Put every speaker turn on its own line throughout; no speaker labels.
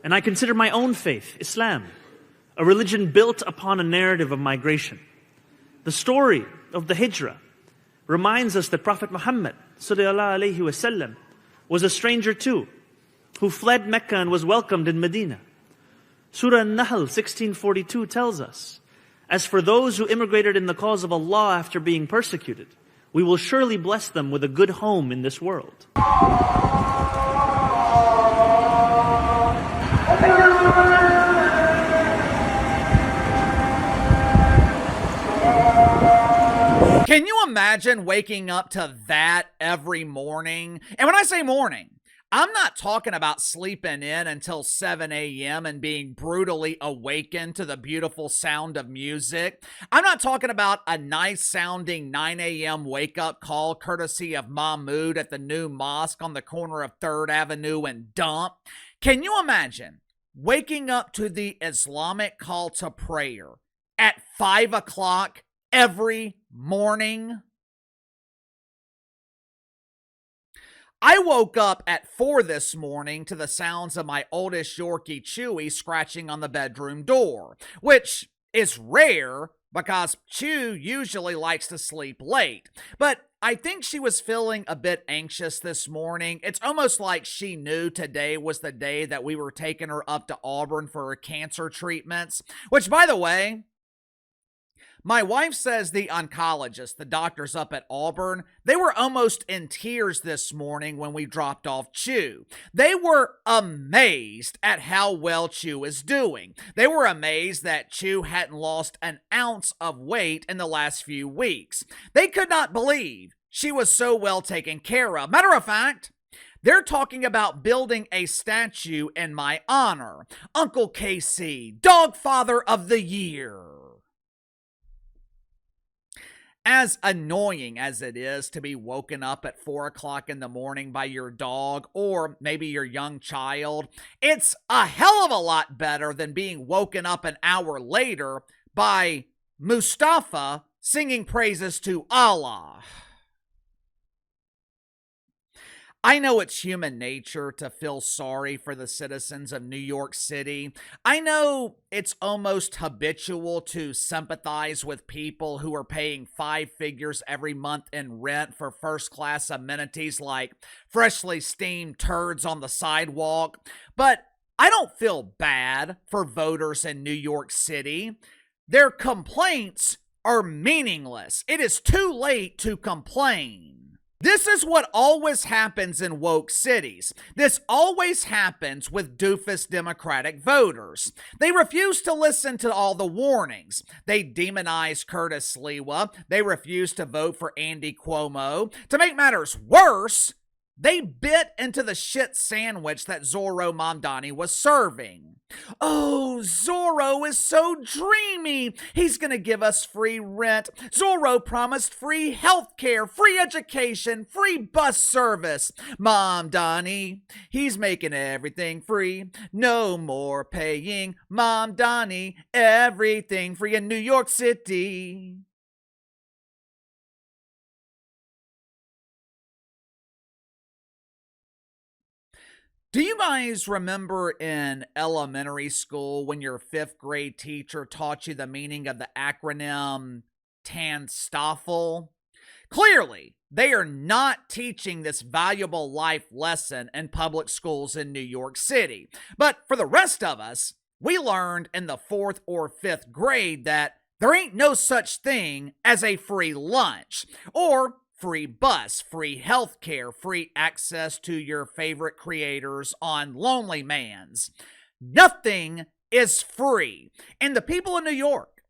And I consider my own faith, Islam, a religion built upon a narrative of migration. The story of the Hijrah reminds us that Prophet Muhammad sallallahu alaihi wasallam was a stranger too, who fled Mecca and was welcomed in Medina. Surah An-Nahl 1642 tells us, "As for those who immigrated in the cause of Allah after being persecuted, we will surely bless them with a good home in this world."
Can you imagine waking up to that every morning? And when I say morning, I'm not talking about sleeping in until 7 a.m. and being brutally awakened to the beautiful sound of music. I'm not talking about a nice sounding 9 a.m. wake up call courtesy of Mahmoud at the new mosque on the corner of 3rd Avenue and Dump. Can you imagine waking up to the Islamic call to prayer at 5 o'clock every morning? I woke up at 4 this morning to the sounds of my oldest Yorkie Chewy scratching on the bedroom door, which is rare because Chew usually likes to sleep late. But I think she was feeling a bit anxious this morning. It's almost like she knew today was the day that we were taking her up to Auburn for her cancer treatments, which, by the way, my wife says the oncologist, the doctors up at Auburn, they were almost in tears this morning when we dropped off Chew. They were amazed at how well Chew is doing. They were amazed that Chew hadn't lost an ounce of weight in the last few weeks. They could not believe she was so well taken care of. Matter of fact, they're talking about building a statue in my honor. Uncle KC, Dog Father of the Year. As annoying as it is to be woken up at 4 o'clock in the morning by your dog or maybe your young child, it's a hell of a lot better than being woken up an hour later by Mustafa singing praises to Allah. I know it's human nature to feel sorry for the citizens of New York City. I know it's almost habitual to sympathize with people who are paying 5 figures every month in rent for first-class amenities like freshly steamed turds on the sidewalk. But I don't feel bad for voters in New York City. Their complaints are meaningless. It is too late to complain. This is what always happens in woke cities. This always happens with doofus Democratic voters. They refuse to listen to all the warnings. They demonize Curtis Sliwa. They refuse to vote for Andy Cuomo. To make matters worse, they bit into the shit sandwich that Zohran Mamdani was serving. Oh, Zorro is so dreamy. He's going to give us free rent. Zorro promised free health care, free education, free bus service. Mamdani, he's making everything free. No more paying. Mamdani, everything free in New York City. Do you guys remember in elementary school when your 5th grade teacher taught you the meaning of the acronym TANSTOFL? Clearly, they are not teaching this valuable life lesson in public schools in New York City. But for the rest of us, we learned in the 4th or 5th grade that there ain't no such thing as a free lunch or free bus, free health care, free access to your favorite creators on Lonely Mans. Nothing is free. And the people in New York,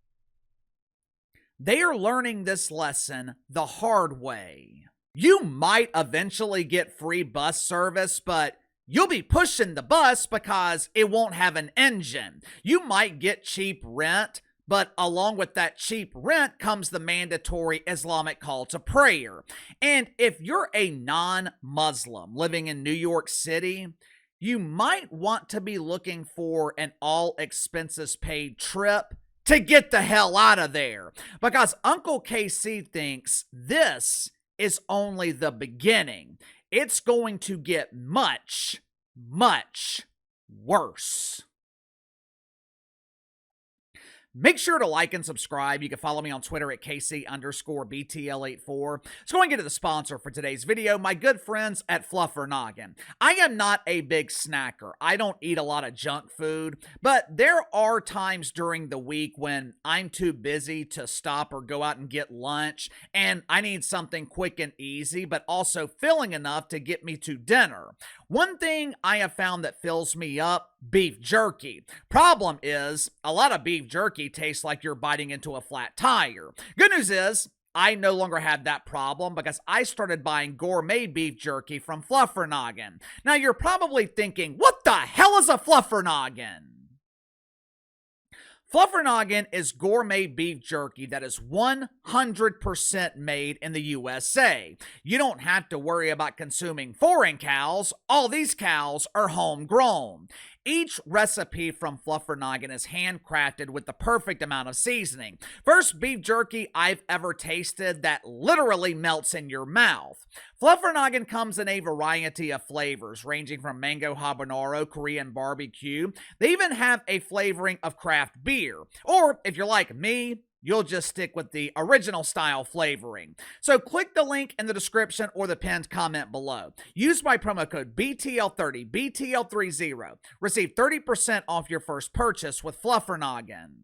they are learning this lesson the hard way. You might eventually get free bus service, but you'll be pushing the bus because it won't have an engine. You might get cheap rent, but along with that cheap rent comes the mandatory Islamic call to prayer. And if you're a non-Muslim living in New York City, you might want to be looking for an all-expenses-paid trip to get the hell out of there. Because Uncle KC thinks this is only the beginning. It's going to get much, much worse. Make sure to like and subscribe. You can follow me on Twitter at KC_BTL84. Let's go and get to the sponsor for today's video, my good friends at Fluffer Noggin. I am not a big snacker. I don't eat a lot of junk food, but there are times during the week when I'm too busy to stop or go out and get lunch, and I need something quick and easy, but also filling enough to get me to dinner. One thing I have found that fills me up, beef jerky. Problem is, a lot of beef jerky tastes like you're biting into a flat tire. Good news is, I no longer have that problem because I started buying gourmet beef jerky from Fluffer Noggin. Now you're probably thinking, what the hell is a Fluffer Noggin? Fluffer Noggin is gourmet beef jerky that is 100% made in the USA. You don't have to worry about consuming foreign cows. All these cows are homegrown. Each recipe from Fluffer Noggin is handcrafted with the perfect amount of seasoning. First beef jerky I've ever tasted that literally melts in your mouth. Fluffer Noggin comes in a variety of flavors, ranging from mango habanero, Korean barbecue. They even have a flavoring of craft beer. Or, if you're like me, you'll just stick with the original style flavoring. So click the link in the description or the pinned comment below. Use my promo code BTL30, BTL30. Receive 30% off your first purchase with Fluffer Noggin.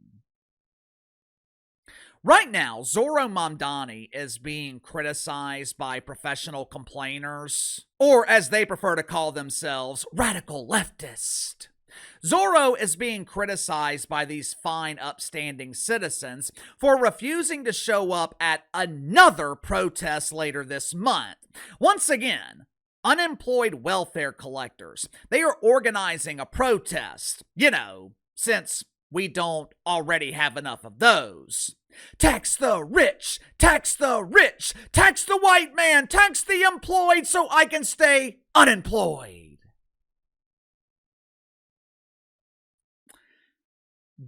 Right now, Zohran Mamdani is being criticized by professional complainers, or as they prefer to call themselves, radical leftists. Zorro is being criticized by these fine, upstanding citizens for refusing to show up at another protest later this month. Once again, unemployed welfare collectors. They are organizing a protest, since we don't already have enough of those. Tax the rich, tax the rich, tax the white man, tax the employed so I can stay unemployed.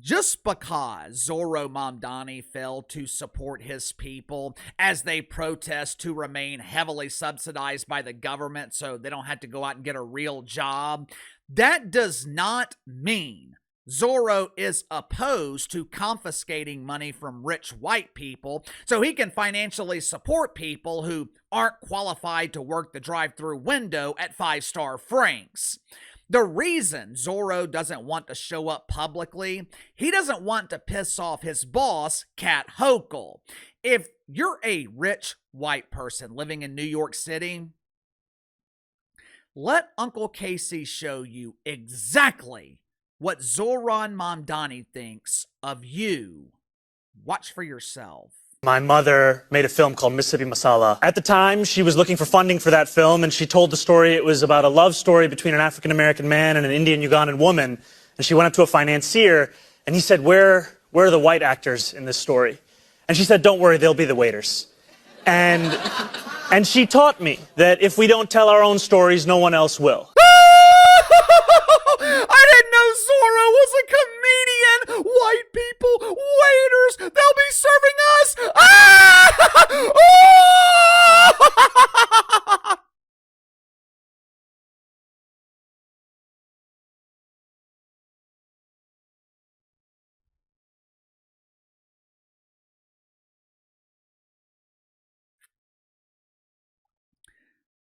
Just because Zohran Mamdani failed to support his people as they protest to remain heavily subsidized by the government so they don't have to go out and get a real job, that does not mean Zorro is opposed to confiscating money from rich white people so he can financially support people who aren't qualified to work the drive-thru window at 5-Star Frank's. The reason Zorro doesn't want to show up publicly, he doesn't want to piss off his boss, Kat Hochul. If you're a rich white person living in New York City, let Uncle Casey show you exactly what Zohran Mamdani thinks of you. Watch for yourself.
My mother made a film called Mississippi Masala. At the time, she was looking for funding for that film, and she told the story. It was about a love story between an African-American man and an Indian-Ugandan woman. And she went up to a financier, and he said, where are the white actors in this story? And she said, don't worry, they'll be the waiters. And she taught me that if we don't tell our own stories, no one else will.
I didn't know Zorro was a comedian! White people, waiters, they'll be serving us! Ah! Oh!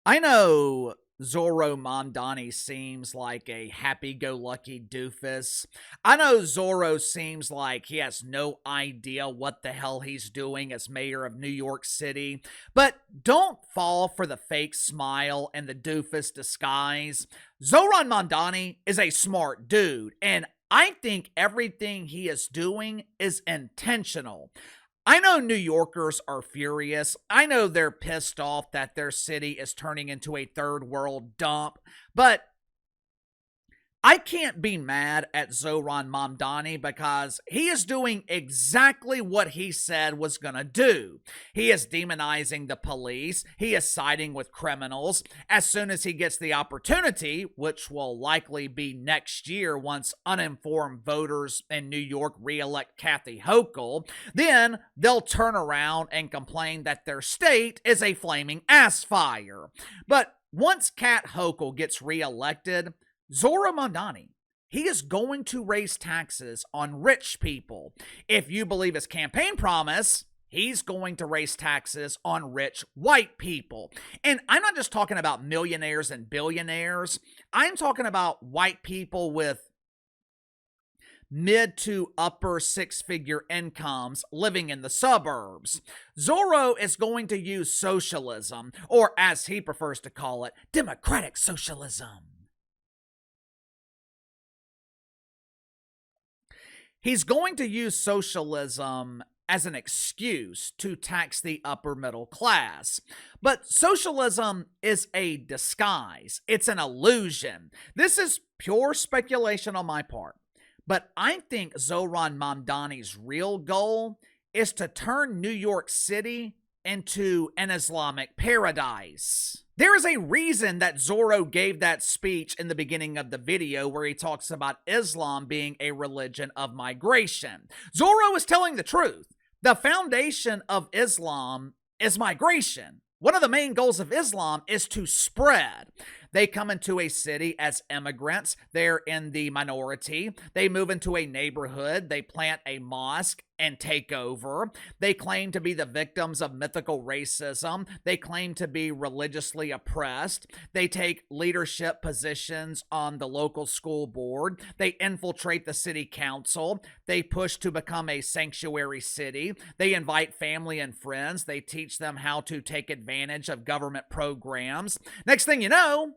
I know Zohran Mamdani seems like a happy-go-lucky doofus. I know Zorro seems like he has no idea what the hell he's doing as mayor of New York City. But don't fall for the fake smile and the doofus disguise. Zohran Mamdani is a smart dude, and I think everything he is doing is intentional. I know New Yorkers are furious. I know they're pissed off that their city is turning into a third world dump, but I can't be mad at Zohran Mamdani because he is doing exactly what he said was going to do. He is demonizing the police. He is siding with criminals. As soon as he gets the opportunity, which will likely be next year once uninformed voters in New York re-elect Kathy Hochul, then they'll turn around and complain that their state is a flaming ass fire. But once Kat Hochul gets re-elected, Zohran Mamdani he is going to raise taxes on rich people. If you believe his campaign promise, he's going to raise taxes on rich white people. And I'm not just talking about millionaires and billionaires. I'm talking about white people with mid to upper six-figure incomes living in the suburbs. Zorro is going to use socialism, or as he prefers to call it, democratic socialism. He's going to use socialism as an excuse to tax the upper middle class. But socialism is a disguise. It's an illusion. This is pure speculation on my part. But I think Zohran Mamdani's real goal is to turn New York City into an Islamic paradise. There is a reason that Zorro gave that speech in the beginning of the video where he talks about Islam being a religion of migration. Zorro is telling the truth. The foundation of Islam is migration. One of the main goals of Islam is to spread. They come into a city as immigrants. They're in the minority. They move into a neighborhood. They plant a mosque and take over. They claim to be the victims of mythical racism. They claim to be religiously oppressed. They take leadership positions on the local school board. They infiltrate the city council. They push to become a sanctuary city. They invite family and friends. They teach them how to take advantage of government programs. Next thing you know,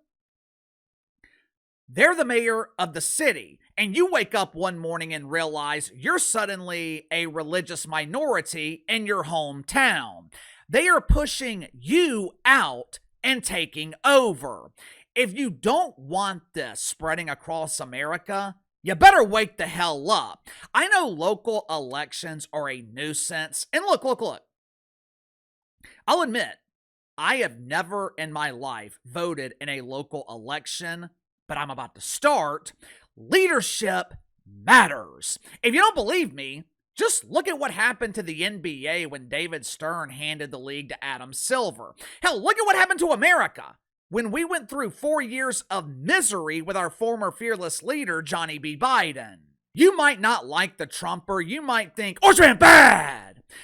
they're the mayor of the city, and you wake up one morning and realize you're suddenly a religious minority in your hometown. They are pushing you out and taking over. If you don't want this spreading across America, you better wake the hell up. I know local elections are a nuisance, and look. I'll admit, I have never in my life voted in a local election, but I'm about to start. Leadership matters. If you don't believe me, just look at what happened to the NBA when David Stern handed the league to Adam Silver. Hell, look at what happened to America when we went through 4 years of misery with our former fearless leader, Johnny B. Biden. You might not like the Trumper. You might think, Orangeman bad.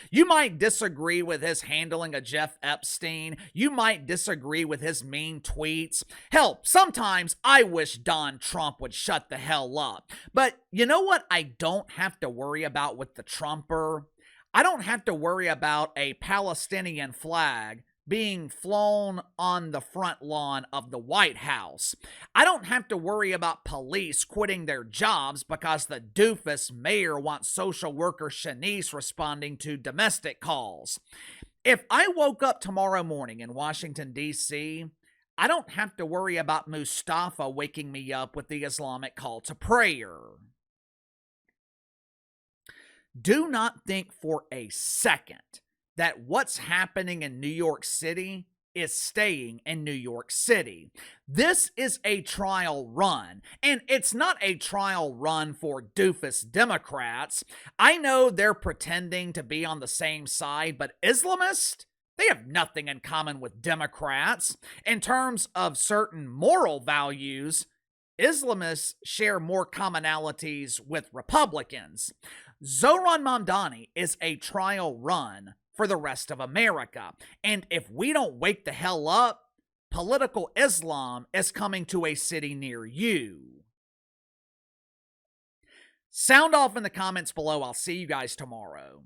You might disagree with his handling of Jeff Epstein. You might disagree with his mean tweets. Hell, sometimes I wish Don Trump would shut the hell up. But you know what I don't have to worry about with the Trumper? I don't have to worry about a Palestinian flag being flown on the front lawn of the White House. I don't have to worry about police quitting their jobs because the doofus mayor wants social worker Shanice responding to domestic calls. If I woke up tomorrow morning in Washington, D.C., I don't have to worry about Mustafa waking me up with the Islamic call to prayer. Do not think for a second that what's happening in New York City is staying in New York City. This is a trial run, and it's not a trial run for doofus Democrats. I know they're pretending to be on the same side, but Islamists, they have nothing in common with Democrats. In terms of certain moral values, Islamists share more commonalities with Republicans. Zohran Mamdani is a trial run for the rest of America. And if we don't wake the hell up, political Islam is coming to a city near you. Sound off in the comments below. I'll see you guys tomorrow.